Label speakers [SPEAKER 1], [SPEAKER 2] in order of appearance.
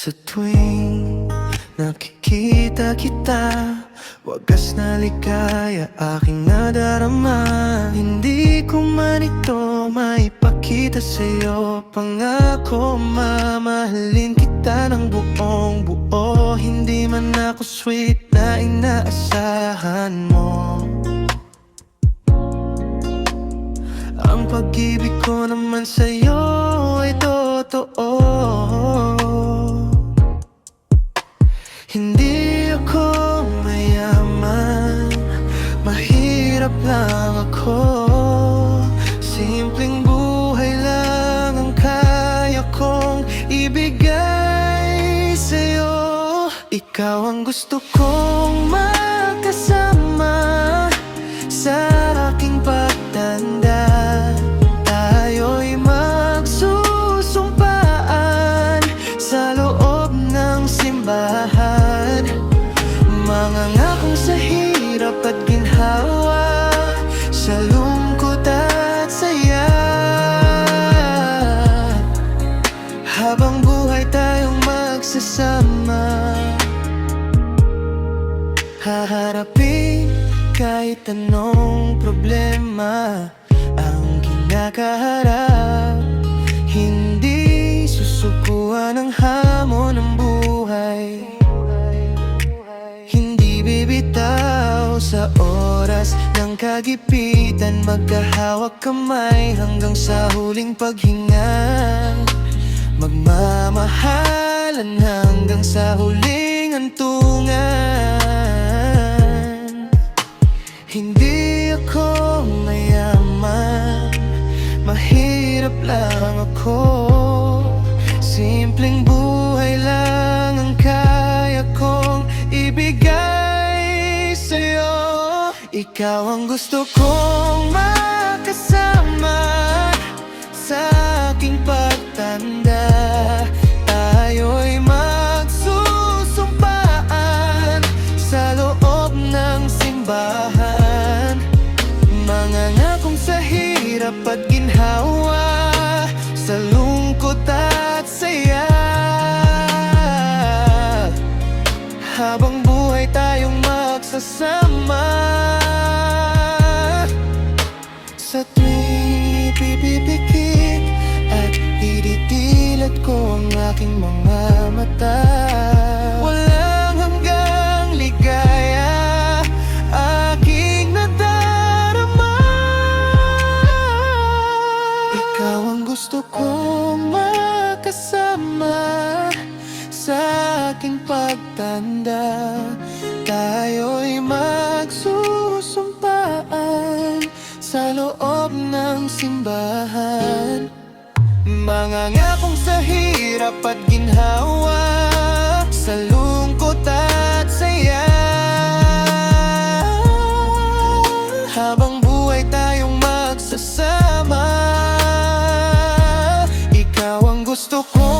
[SPEAKER 1] Sa tuwing nakikita kita, wagas na ligaya aking nadarama. Hindi ko man ito maipakita sa'yo, pangako mamahalin kita ng buong buo. Hindi man ako sweet na inaasahan mo, ang pag-ibig ko naman sa'yo ay totoo. Hindi ako mayaman, mahirap lang ako. Simpleng buhay lang ang kaya kong ibigay sa'yo. Ikaw ang gusto kong makasama sa aking pagtanda. Tayo'y magsusumpaan sa loob ng simbahan. Mangangakong sa hirap at ginhawa, sa lungkot at saya. Habang buhay tayong magsasama, haharapin kahit anong problema ang kinakaharap. Hindi susukuan ang hamon ng buhay, hindi bibitaw sa oras ng kagipitan. Magkahawak kamay hanggang sa huling paghinga, magmamahalan hanggang sa huling hantungan. Hindi ako mayaman, mahirap lang ako. Simpleng buhay lang ang kaya kong ibigay sa'yo. Ikaw ang gusto kong makasama sa aking pagtanda. Tayo'y magsusumpaan sa loob ng simbahan. Mangangakong sa hirap at ginhawa, sa lungkot at saya. Habang buhay tayong magsasama, sa tuwing pipipikit at ididilat ko ang aking mga mata. Walang hanggang ligaya aking nadarama. Ikaw ang gusto kong makasama sa aking pagtanda. Tayo'y magsusumpaan sa loob ng simbahan. Mangangakong sa hirap at ginhawa, sa lungkot at saya. Habang buhay tayong magsasama, ikaw ang gusto ko